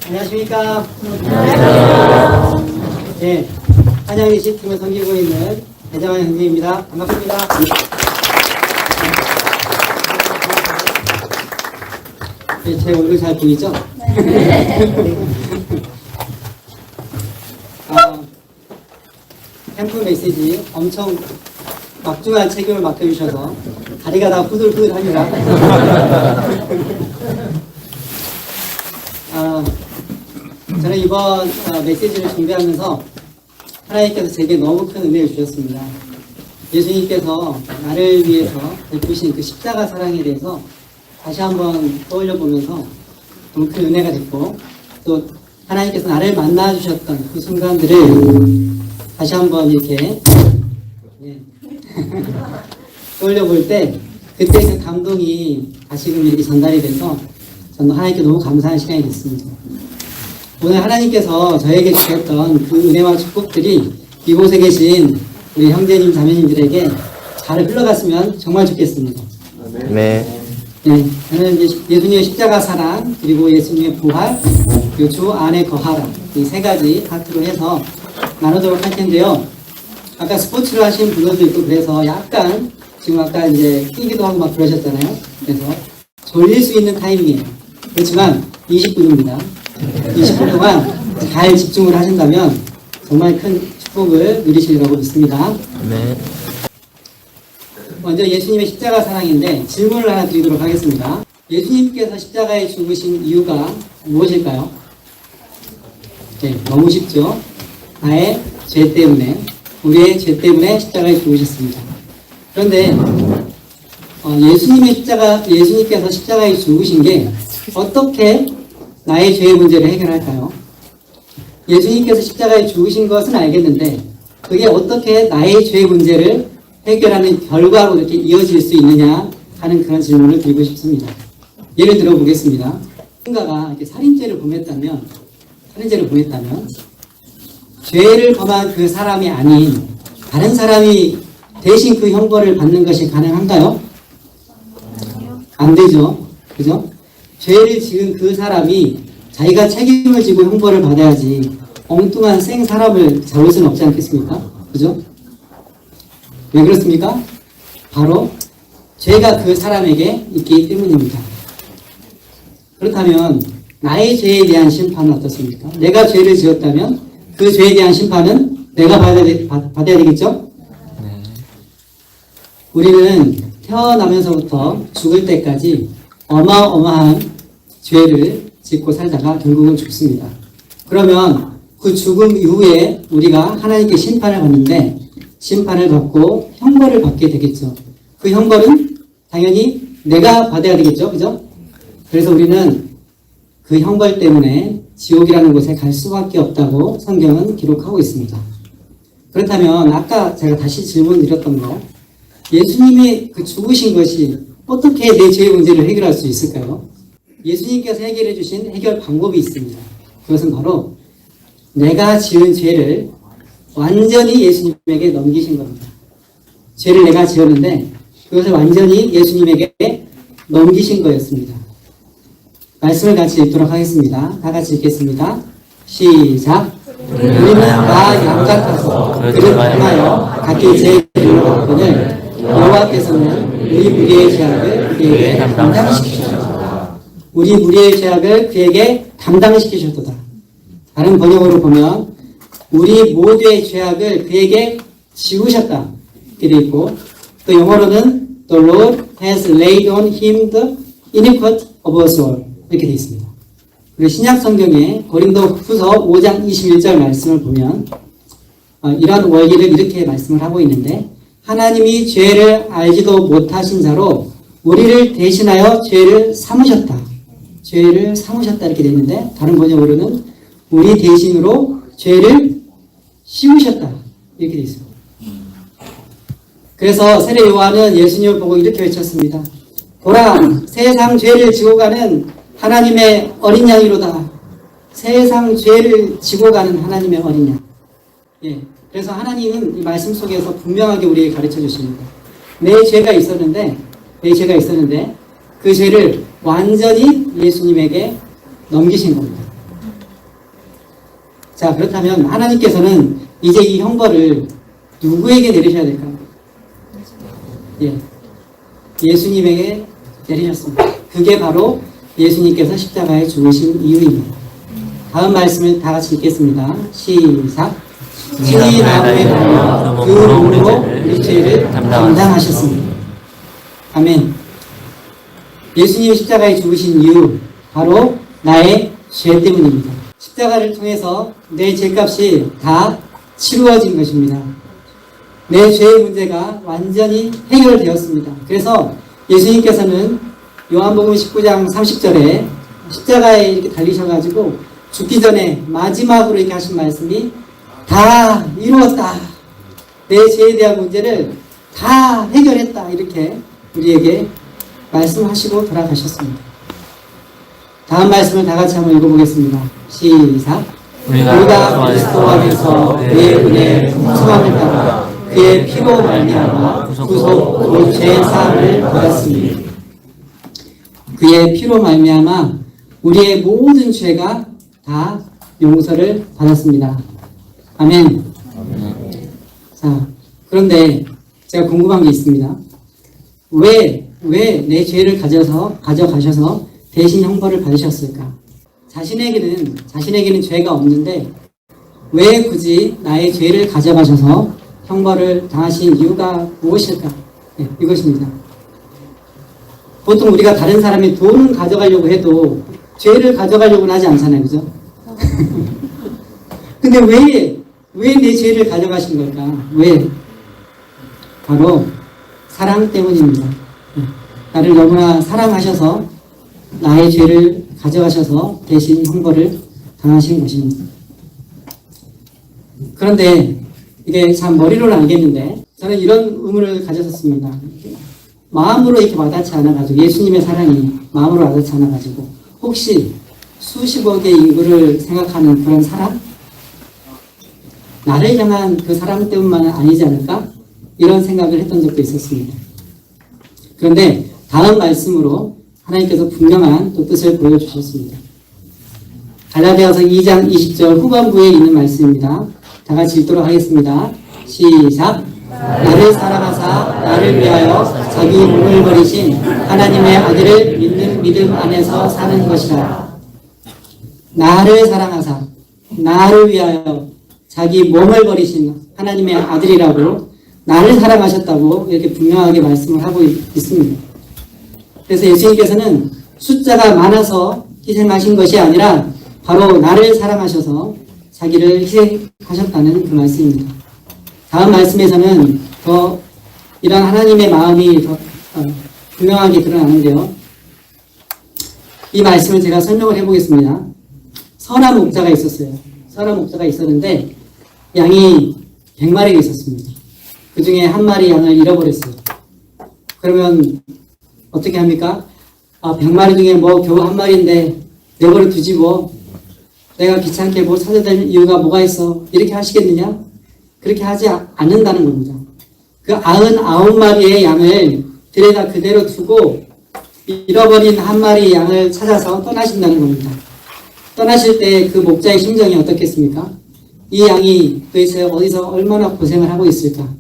안녕하십니까. 네, 한양예식팀을 섬기고 있는 배정환 형님입니다. 반갑습니다. 네, 제 얼굴 잘 보이죠? 캠프 메시지 엄청 막중한 책임을 맡겨주셔서 다리가 다 후들후들합니다. 저는 이번 메시지를 준비하면서 하나님께서 제게 너무 큰 은혜를 주셨습니다. 예수님께서 나를 위해서 베푸신 그 십자가 사랑에 대해서 다시 한번 떠올려 보면서 너무 큰 은혜가 됐고, 또 하나님께서 나를 만나 주셨던 그 순간들을 다시 한번 이렇게 떠올려 볼 때 그때 그 감동이 다시금 이렇게 전달이 돼서 저는 하나님께 너무 감사한 시간이 됐습니다. 오늘 하나님께서 저에게 주셨던 그 은혜와 축복들이 이곳에 계신 우리 형제님 자매님들에게 잘 흘러갔으면 정말 좋겠습니다. 네. 저는 이제 예수님의 십자가 사랑, 그리고 예수님의 부활, 그리고 주 안에 거하라, 이 세 가지 파트로 해서 나누도록 할 텐데요. 아까 스포츠를 하신 분들도 있고 그래서 약간 지금 아까 이제 뛰기도 하고 막 그러셨잖아요. 그래서 졸릴 수 있는 타이밍이에요. 그렇지만 20분입니다. 20분 동안 잘 집중을 하신다면 정말 큰 축복을 누리시리라고 믿습니다. 네. 먼저 예수님의 십자가 사랑인데 질문을 하나 드리도록 하겠습니다. 예수님께서 십자가에 죽으신 이유가 무엇일까요? 네, 너무 쉽죠? 나의 죄 때문에, 우리의 죄 때문에 십자가에 죽으셨습니다. 그런데 예수님께서 십자가에 죽으신 게 어떻게 나의 죄의 문제를 해결할까요? 예수님께서 십자가에 죽으신 것은 알겠는데 그게 어떻게 나의 죄의 문제를 해결하는 결과로 이렇게 이어질 수 있느냐 하는 그런 질문을 드리고 싶습니다. 예를 들어 보겠습니다. 누군가가 이렇게 살인죄를 범했다면 죄를 범한 그 사람이 아닌 다른 사람이 대신 그 형벌을 받는 것이 가능한가요? 안 되죠. 그죠? 죄를 지은 그 사람이 자기가 책임을 지고 형벌을 받아야지 엉뚱한 생 사람을 잡을 수는 없지 않겠습니까? 그죠? 왜 그렇습니까? 바로 죄가 그 사람에게 있기 때문입니다. 그렇다면 나의 죄에 대한 심판은 어떻습니까? 내가 죄를 지었다면 그 죄에 대한 심판은 내가 받아야 되겠죠? 우리는 태어나면서부터 죽을 때까지 어마어마한 죄를 짓고 살다가 결국은 죽습니다. 그러면 그 죽음 이후에 우리가 하나님께 심판을 받는데 심판을 받고 형벌을 받게 되겠죠. 그 형벌은 당연히 내가 받아야 되겠죠. 그죠? 그래서 우리는 그 형벌 때문에 지옥이라는 곳에 갈 수밖에 없다고 성경은 기록하고 있습니다. 그렇다면 아까 제가 다시 질문 드렸던 거, 예수님이 그 죽으신 것이 어떻게 내 죄의 문제를 해결할 수 있을까요? 예수님께서 해결해 주신 해결 방법이 있습니다. 그것은 바로 내가 지은 죄를 완전히 예수님에게 넘기신 겁니다. 죄를 내가 지었는데 그것을 완전히 예수님에게 넘기신 거였습니다. 말씀을 같이 읽도록 하겠습니다. 다 같이 읽겠습니다. 시작. 우리는 다 양 같아서 그를 향하여 각기 제 일을 받거늘 여호와께서는 우리 무리의 죄악을 그에게 담당시키셨도다. 우리 무리의 죄악을 그에게 담당시키셨도다. 다른 번역으로 보면 우리 모두의 죄악을 그에게 지우셨다 이렇게 되어 있고, 또 영어로는 The Lord has laid on him the iniquity of us all 이렇게 되어 있습니다. 그리고 신약 성경에 고린도 후서 5장 21절 말씀을 보면 이런 원리를 이렇게 말씀을 하고 있는데, 하나님이 죄를 알지도 못하신 자로 우리를 대신하여 죄를 삼으셨다. 죄를 삼으셨다 이렇게 되어 있는데, 다른 번역으로는 우리 대신으로 죄를 씌우셨다 이렇게 되어 있습니다. 그래서 세례 요한은 예수님을 보고 이렇게 외쳤습니다. 보라, 세상 죄를 지고 가는 하나님의 어린 양이로다. 세상 죄를 지고 가는 하나님의 어린 양. 예, 그래서 하나님은 이 말씀 속에서 분명하게 우리에게 가르쳐 주십니다. 내 죄가 있었는데 죄가 있었는데 그 죄를 완전히 예수님에게 넘기신 겁니다. 자, 그렇다면 하나님께서는 이제 이 형벌을 누구에게 내리셔야 될까요? 예수님에게 내리셨습니다. 그게 바로 예수님께서 십자가에 죽으신 이유입니다. 다음 말씀을 다 같이 읽겠습니다. 시작. 친히 나무에 달려 그 몸으로 우리 죄를 담당하셨습니다. 아멘. 예수님이 십자가에 죽으신 이유 바로 나의 죄 때문입니다. 십자가를 통해서 내 죄값이 다 치루어진 것입니다. 내 죄의 문제가 완전히 해결되었습니다. 그래서 예수님께서는 요한복음 19장 30절에 십자가에 이렇게 달리셔가지고 죽기 전에 마지막으로 이렇게 하신 말씀이 다 이루었다. 내 죄에 대한 문제를 다 해결했다. 이렇게 우리에게 말씀하시고 돌아가셨습니다. 다음 말씀을 다 같이 한번 읽어보겠습니다. 시작. 우리가 그리스도 안에서 그의 은혜의 풍성함을 따라 그의 피로 말미암아 구속 죄 사함을 받았습니다. 그의 피로 말미암아 우리의 모든 죄가 다 용서를 받았습니다. 아멘. 자, 그런데 제가 궁금한 게 있습니다. 왜 내 죄를 가져가셔서 대신 형벌을 받으셨을까? 자신에게는 죄가 없는데 왜 굳이 나의 죄를 가져가셔서 형벌을 당하신 이유가 무엇일까? 네, 이것입니다. 보통 우리가 다른 사람의 돈을 가져가려고 해도 죄를 가져가려고는 하지 않잖아요. 그죠? 근데 왜 내 죄를 가져가신 걸까? 왜? 바로 사랑 때문입니다. 나를 너무나 사랑하셔서 나의 죄를 가져가셔서 대신 형벌을 당하신 것입니다. 그런데 이게 참 머리로는 알겠는데 저는 이런 의문을 가졌었습니다. 마음으로 이렇게 와닿지 않아가지고 예수님의 사랑이 마음으로 와닿지 않아가지고 혹시 수십억의 인구를 생각하는 그런 사랑? 나를 향한 그 사랑 때문만은 아니지 않을까? 이런 생각을 했던 적도 있었습니다. 그런데 다음 말씀으로 하나님께서 분명한 또 뜻을 보여주셨습니다. 갈라디아서 2장 20절 후반부에 있는 말씀입니다. 다 같이 읽도록 하겠습니다. 시작. 나를 사랑하사 나를 위하여 자기 몸을 버리신 하나님의 아들을 믿는 믿음 안에서 사는 것이라. 나를 사랑하사 나를 위하여 자기 몸을 버리신 하나님의 아들이라고 나를 사랑하셨다고 이렇게 분명하게 말씀을 하고 있습니다. 그래서 예수님께서는 숫자가 많아서 희생하신 것이 아니라 바로 나를 사랑하셔서 자기를 희생하셨다는 그 말씀입니다. 다음 말씀에서는 더 이런 하나님의 마음이 더 분명하게 드러나는데요. 이 말씀을 제가 설명을 해보겠습니다. 선한 목자가 있었어요. 선한 목자가 있었는데 양이 100마리가 있었습니다. 그 중에 한 마리 양을 잃어버렸어요. 그러면 어떻게 합니까? 100마리 중에 뭐 겨우 한 마리인데 내버려 두지 뭐 내가 귀찮게 뭐 찾아다닐 이유가 뭐가 있어 이렇게 하시겠느냐? 그렇게 하지 않는다는 겁니다. 그 99마리의 양을 들에다 그대로 두고 잃어버린 한 마리 양을 찾아서 떠나신다는 겁니다. 떠나실 때 그 목자의 심정이 어떻겠습니까? 이 양이 도대체 어디서 얼마나 고생을 하고 있을까?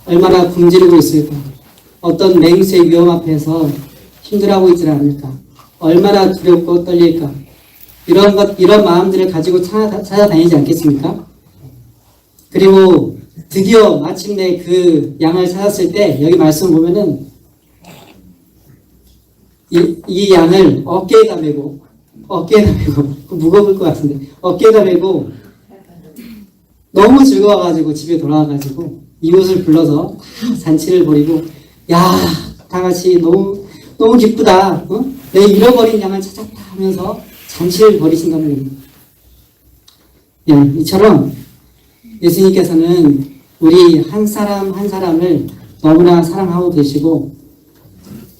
얼마나 굶주리고 있을까? 어떤 맹수의 위험 앞에서 힘들어하고 있지 않을까? 얼마나 두렵고 떨릴까? 이런 마음들을 가지고 찾아다니지 않겠습니까? 그리고 드디어 마침내 그 양을 찾았을 때 여기 말씀 보면은 이 양을 어깨에다 메고 무거울 것 같은데 어깨에다 메고 너무 즐거워가지고 집에 돌아와가지고 이웃을 불러서 잔치를 벌이고 야 다 같이 너무 기쁘다. 내 잃어버린 양을 찾았다 하면서 잔치를 벌이신다는 겁니다. 이처럼 예수님께서는 우리 한 사람 한 사람을 너무나 사랑하고 계시고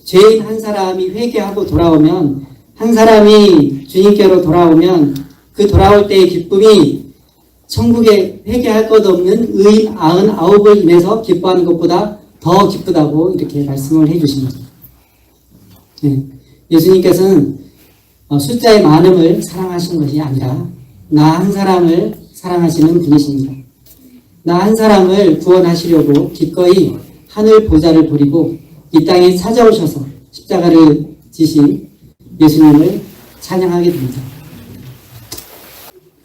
죄인 한 사람이 회개하고 돌아오면 한 사람이 주님께로 돌아오면 그 돌아올 때의 기쁨이 천국에 회개할 것 없는 의인 99을 인해서 기뻐하는 것보다 더 기쁘다고 이렇게 말씀을 해주십니다. 예. 예수님께서는 숫자의 많음을 사랑하신 것이 아니라 나 한 사람을 사랑하시는 분이십니다. 나 한 사람을 구원하시려고 기꺼이 하늘 보좌를 버리고 이 땅에 찾아오셔서 십자가를 지신 예수님을 찬양하게 됩니다.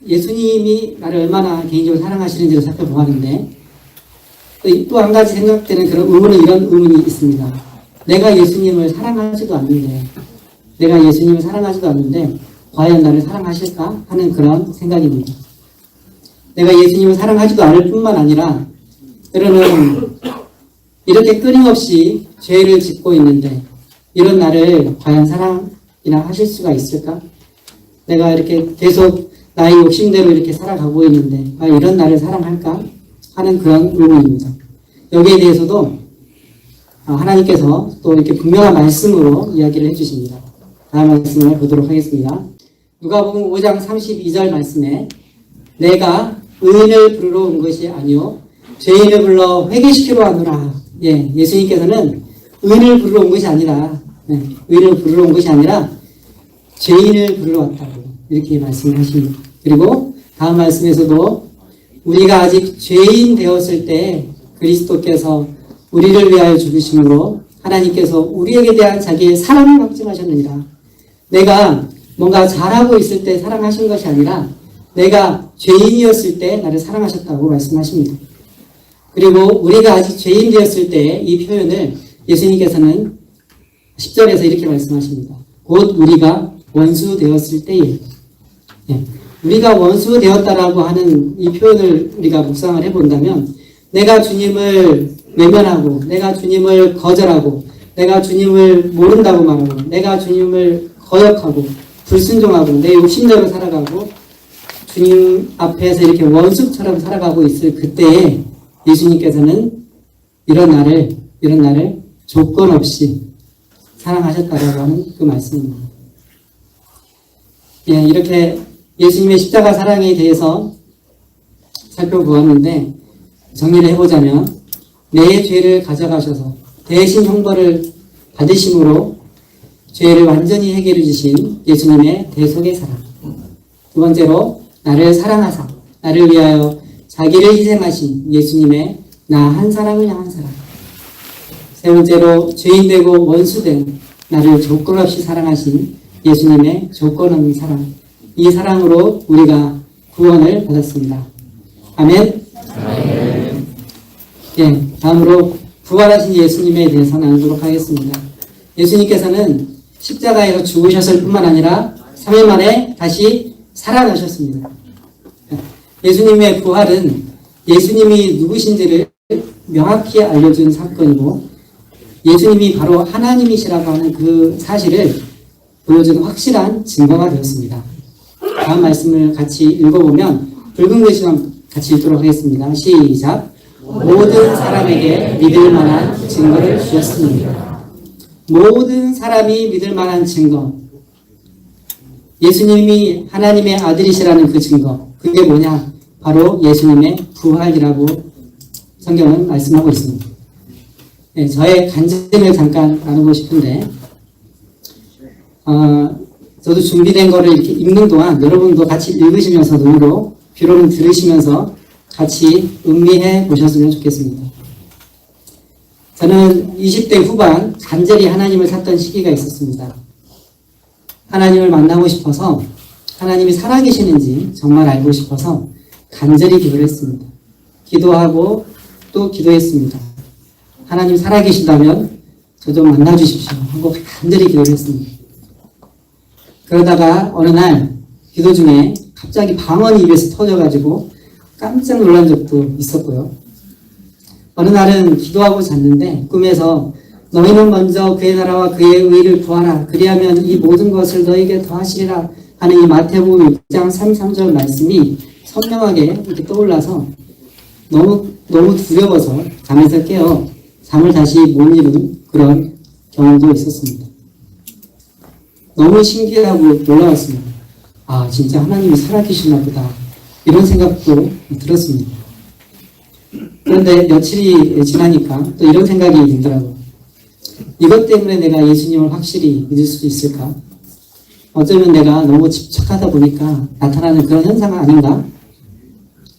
예수님이 나를 얼마나 개인적으로 사랑하시는지를 살펴보았는데 또 한 가지 생각되는 그런 의문은 이런 의문이 있습니다. 내가 예수님을 사랑하지도 않는데 과연 나를 사랑하실까 하는 그런 생각입니다. 내가 예수님을 사랑하지도 않을 뿐만 아니라 때로는 이렇게 끊임없이 죄를 짓고 있는데 이런 나를 과연 사랑이나 하실 수가 있을까? 내가 이렇게 계속 나의 욕심대로 이렇게 살아가고 있는데 과연 이런 나를 사랑할까? 하는 그런 의문입니다. 여기에 대해서도 하나님께서 또 이렇게 분명한 말씀으로 이야기를 해주십니다. 다음 말씀을 보도록 하겠습니다. 누가복음 5장 32절 말씀에 내가 의인을 부르러 온 것이 아니요 죄인을 불러 회개시키러 왔노라. 예수님께서는 의인을 부르러 온 것이 아니라 죄인을 부르러 왔다고 이렇게 말씀을 하십니다. 그리고 다음 말씀에서도 우리가 아직 죄인 되었을 때 그리스도께서 우리를 위하여 죽으심으로 하나님께서 우리에게 대한 자기의 사랑을 확증하셨느니라. 내가 뭔가 잘하고 있을 때 사랑하신 것이 아니라 내가 죄인이었을 때 나를 사랑하셨다고 말씀하십니다. 그리고 우리가 아직 죄인 되었을 때 이 표현을 예수님께서는 10절에서 이렇게 말씀하십니다. 곧 우리가 원수 되었을 때에 우리가 원수 되었다라고 하는 이 표현을 우리가 묵상을 해본다면 내가 주님을 외면하고 내가 주님을 거절하고 내가 주님을 모른다고 말하고 내가 주님을 거역하고 불순종하고 내 욕심대로 살아가고 주님 앞에서 이렇게 원수처럼 살아가고 있을 그때에 예수님께서는 이런 나를 조건 없이 사랑하셨다라고 하는 그 말씀입니다. 이렇게 예수님의 십자가 사랑에 대해서 살펴보았는데 정리를 해보자면 내 죄를 가져가셔서 대신 형벌을 받으심으로 죄를 완전히 해결해 주신 예수님의 대속의 사랑. 두 번째로 나를 사랑하사 나를 위하여 자기를 희생하신 예수님의 나 한 사람을 향한 사랑. 세 번째로 죄인되고 원수된 나를 조건 없이 사랑하신 예수님의 조건 없는 사랑. 이 사랑으로 우리가 구원을 받았습니다. 아멘. 다음으로 부활하신 예수님에 대해서 나누도록 하겠습니다. 예수님께서는 십자가에서 죽으셨을 뿐만 아니라 3일 만에 다시 살아나셨습니다. 예수님의 부활은 예수님이 누구신지를 명확히 알려준 사건이고 예수님이 바로 하나님이시라고 하는 그 사실을 보여준 확실한 증거가 되었습니다. 다음 말씀을 같이 읽어보면 붉은 글씨만 같이 읽도록 하겠습니다. 시작. 모든 사람에게 믿을 만한 증거를 주셨습니다. 모든 사람이 믿을 만한 증거. 예수님이 하나님의 아들이시라는 그 증거. 그게 뭐냐? 바로 예수님의 부활이라고 성경은 말씀하고 있습니다. 저의 간증을 잠깐 나누고 싶은데 저도 준비된 거를 이렇게 읽는 동안 여러분도 같이 읽으시면서 눈으로 귀로는 들으시면서 같이 음미해 보셨으면 좋겠습니다. 저는 20대 후반 간절히 하나님을 찾던 시기가 있었습니다. 하나님을 만나고 싶어서 하나님이 살아계시는지 정말 알고 싶어서 간절히 기도를 했습니다. 기도하고 또 기도했습니다. 하나님 살아계신다면 저 좀 만나주십시오 하고 간절히 기도를 했습니다. 그러다가 어느 날 기도 중에 갑자기 방언이 입에서 터져가지고 깜짝 놀란 적도 있었고요. 어느 날은 기도하고 잤는데 꿈에서 너희는 먼저 그의 나라와 그의 의를 구하라. 그리하면 이 모든 것을 너희에게 더하시리라 하는 이 마태복음 6장 33절 말씀이 선명하게 이렇게 떠올라서 너무 두려워서 잠에서 깨어 잠을 다시 못 이룬 그런 경험도 있었습니다. 너무 신기하고 놀라웠습니다. 아, 진짜 하나님이 살아계시나 보다. 이런 생각도 들었습니다. 그런데 며칠이 지나니까 또 이런 생각이 들더라고요. 이것 때문에 내가 예수님을 확실히 믿을 수 있을까? 어쩌면 내가 너무 집착하다 보니까 나타나는 그런 현상 아닌가?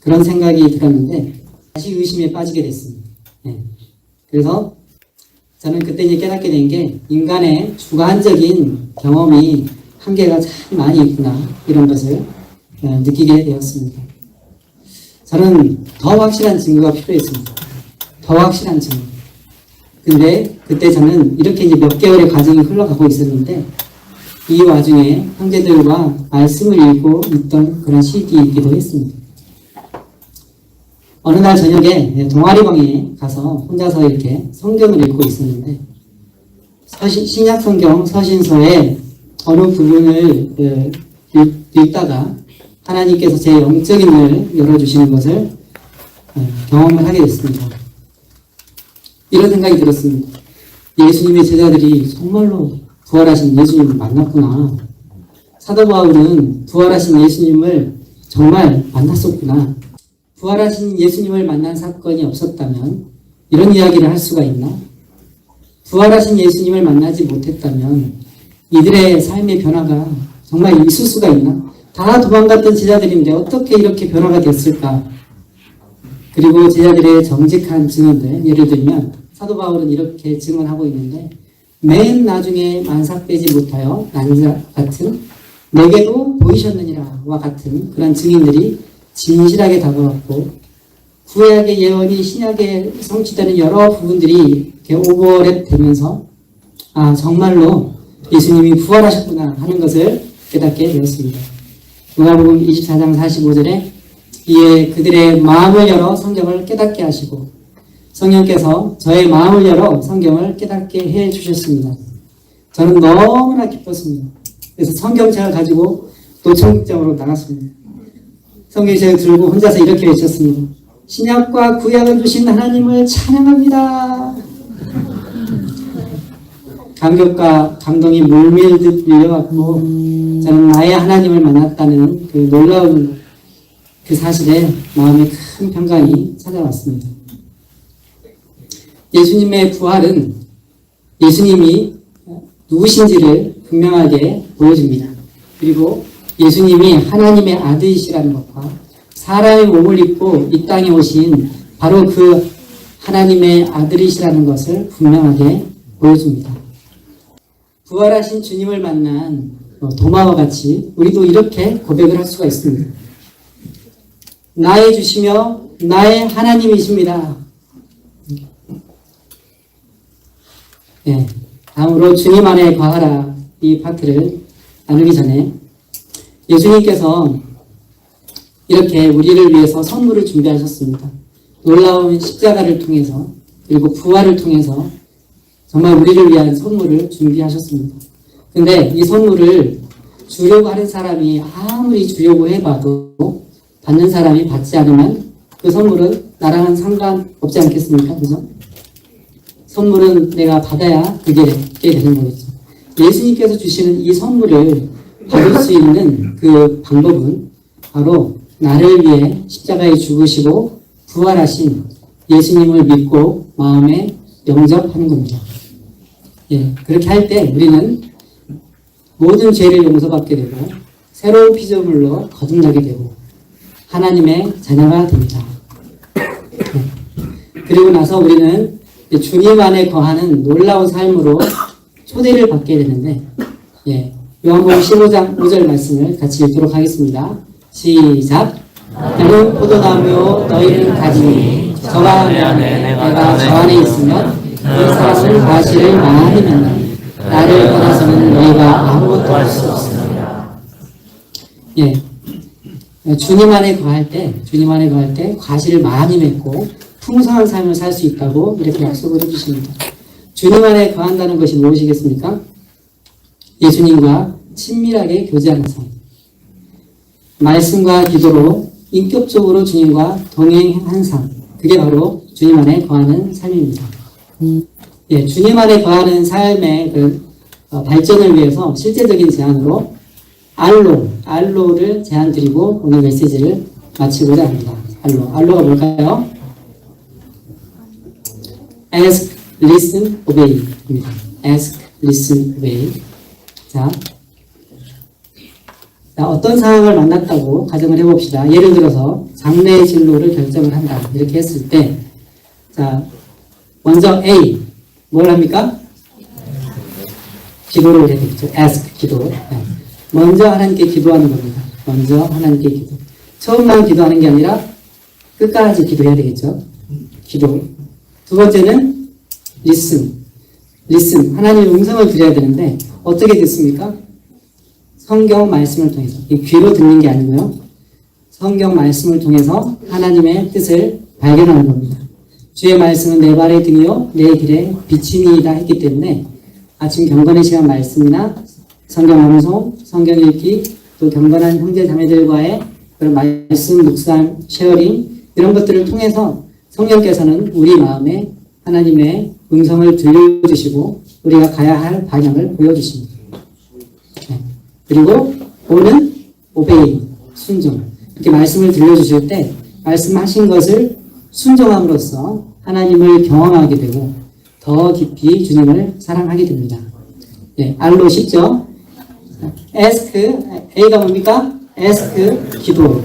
그런 생각이 들었는데 다시 의심에 빠지게 됐습니다. 네. 그래서 저는 그때 이제 깨닫게 된 게 인간의 주관적인 경험이 한계가 참 많이 있구나 이런 것을 느끼게 되었습니다. 저는 더 확실한 증거가 필요했습니다. 더 확실한 증거. 근데 그때 저는 이렇게 이제 몇 개월의 과정이 흘러가고 있었는데 이 와중에 형제들과 말씀을 읽고 있던 그런 시기이기도 했습니다. 어느 날 저녁에 동아리방에 가서 혼자서 이렇게 성경을 읽고 있었는데 신약 성경 서신서의 어느 부분을 읽다가 하나님께서 제 영적인 눈을 열어주시는 것을 경험을 하게 됐습니다. 이런 생각이 들었습니다. 예수님의 제자들이 정말로 부활하신 예수님을 만났구나. 사도 바울은 부활하신 예수님을 정말 만났었구나. 부활하신 예수님을 만난 사건이 없었다면 이런 이야기를 할 수가 있나? 부활하신 예수님을 만나지 못했다면 이들의 삶의 변화가 정말 있을 수가 있나? 다 도망갔던 제자들인데 어떻게 이렇게 변화가 됐을까? 그리고 제자들의 정직한 증언들, 예를 들면 사도 바울은 이렇게 증언하고 있는데 맨 나중에 만삭되지 못하여 난자 같은 내게도 보이셨느니라와 같은 그런 증인들이 진실하게 다가왔고 구약의 예언이 신약에 성취되는 여러 부분들이 이렇게 오버랩 되면서 정말로 예수님이 부활하셨구나 하는 것을 깨닫게 되었습니다. 누가복음 24장 45절에 이에 그들의 마음을 열어 성경을 깨닫게 하시고 성령께서 저의 마음을 열어 성경을 깨닫게 해 주셨습니다. 저는 너무나 기뻤습니다. 그래서 성경책을 가지고 노천국장으로 나갔습니다. 성경책을 들고 혼자서 이렇게 외쳤습니다. 신약과 구약을 주신 하나님을 찬양합니다. 감격과 감동이 물밀듯 밀려왔고 저는 나의 하나님을 만났다는 그 놀라운 그 사실에 마음에 큰 평강이 찾아왔습니다. 예수님의 부활은 예수님이 누구신지를 분명하게 보여줍니다. 그리고 예수님이 하나님의 아들이시라는 것과 사람의 몸을 입고 이 땅에 오신 바로 그 하나님의 아들이시라는 것을 분명하게 보여줍니다. 부활하신 주님을 만난 도마와 같이 우리도 이렇게 고백을 할 수가 있습니다. 나의 주시며 나의 하나님이십니다. 네, 다음으로 주님 안에 거하라 이 파트를 나누기 전에 예수님께서 이렇게 우리를 위해서 선물을 준비하셨습니다. 놀라운 십자가를 통해서 그리고 부활을 통해서 정말 우리를 위한 선물을 준비하셨습니다. 근데 이 선물을 주려고 하는 사람이 아무리 주려고 해봐도 받는 사람이 받지 않으면 그 선물은 나랑은 상관없지 않겠습니까? 그죠? 선물은 내가 받아야 그게 되는 거겠죠. 예수님께서 주시는 이 선물을 받을 수 있는 그 방법은 바로 나를 위해 십자가에 죽으시고 부활하신 예수님을 믿고 마음에 영접하는 겁니다. 예, 그렇게 할 때 우리는 모든 죄를 용서받게 되고 새로운 피조물로 거듭나게 되고 하나님의 자녀가 됩니다. 예, 그리고 나서 우리는 주님 안에 거하는 놀라운 삶으로 초대를 받게 되는데 예, 요한복음 15장 5절 말씀을 같이 읽도록 하겠습니다. 시작. 나는 포도나무요 너희는 가지니 저가 내 안에 내가 저 안에 있으면 그 사람은 과실을 많이 맺나니 나를 떠나서는 너희가 아무것도 할 수 없습니다. 예, 주님 안에 거할 때 과실을 많이 맺고 풍성한 삶을 살 수 있다고 이렇게 약속을 해주십니다. 주님 안에 거한다는 것이 무엇이겠습니까? 예수님과 친밀하게 교제하는 삶. 말씀과 기도로 인격적으로 주님과 동행하는 삶. 그게 바로 주님 안에 거하는 삶입니다. 예, 주님 안에 거하는 삶의 그 발전을 위해서 실제적인 제안으로 알로를 제안드리고 오늘 메시지를 마치고자 합니다. 알로가 뭘까요? Ask, listen, obey 입니다. ask, listen, obey. 자, 어떤 상황을 만났다고 가정을 해봅시다. 예를 들어서 장래 진로를 결정을 한다. 이렇게 했을 때, 자, 먼저 A, 뭘 합니까? 기도를 해야 되겠죠. ask, 기도. 먼저 하나님께 기도하는 겁니다. 먼저 하나님께 기도. 처음만 기도하는 게 아니라 끝까지 기도해야 되겠죠. 기도. 두 번째는 listen. 하나님의 음성을 들어야 되는데 어떻게 듣습니까? 성경 말씀을 통해서. 귀로 듣는 게 아니고요. 성경 말씀을 통해서 하나님의 뜻을 발견하는 겁니다. 주의 말씀은 내 발의 등이요 내 길에 비침이다 했기 때문에 아침 경건의 시간 말씀이나 성경 암송, 성경 읽기, 또 경건한 형제 자매들과의 그런 말씀, 묵상, 쉐어링 이런 것들을 통해서 성령께서는 우리 마음에 하나님의 음성을 들려주시고 우리가 가야 할 방향을 보여주십니다. 그리고 O는 obey, 순종. 이렇게 말씀을 들려주실 때 말씀하신 것을 순종함으로써 하나님을 경험하게 되고 더 깊이 주님을 사랑하게 됩니다. R로 쉽죠? ask, A가 뭡니까? ask, 기도.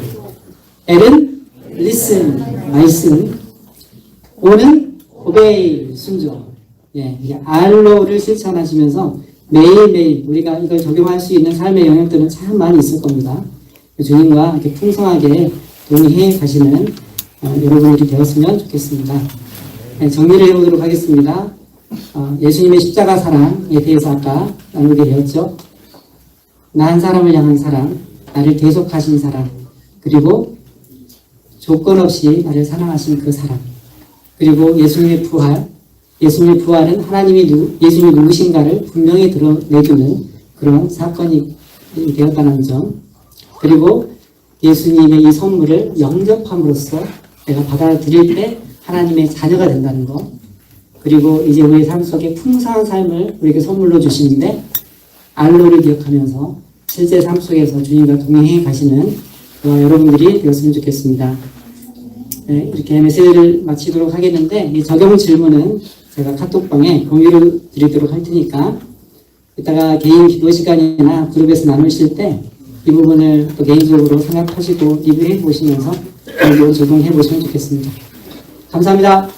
L은 listen, 말씀. O는 obey, 순종. R로를 실천하시면서 매일매일 우리가 이걸 적용할 수 있는 삶의 영역들은 참 많이 있을 겁니다. 주님과 이렇게 풍성하게 동의해 가시는 여러분들이 되었으면 좋겠습니다. 정리를 해보도록 하겠습니다. 예수님의 십자가 사랑에 대해서 아까 나누게 되었죠. 나 한 사람을 향한 사랑, 나를 대속하신 사랑, 그리고 조건 없이 나를 사랑하신 그 사랑, 그리고 예수님의 부활, 예수님의 부활은 예수님이 누구신가를 분명히 드러내주는 그런 사건이 되었다는 점, 그리고 예수님의 이 선물을 영접함으로써 내가 받아들일 때 하나님의 자녀가 된다는 것, 그리고 이제 우리의 삶 속에 풍성한 삶을 우리에게 선물로 주시는데 알로를 기억하면서 실제 삶 속에서 주님과 동행해 가시는 여러분들이 되었으면 좋겠습니다. 이렇게 메시지를 마치도록 하겠는데 이 적용 질문은 제가 카톡방에 공유를 드리도록 할 테니까 이따가 개인 기도 시간이나 그룹에서 나누실 때 이 부분을 또 개인적으로 생각하시고 리뷰해 보시면서 적용해 보시면 좋겠습니다. 감사합니다.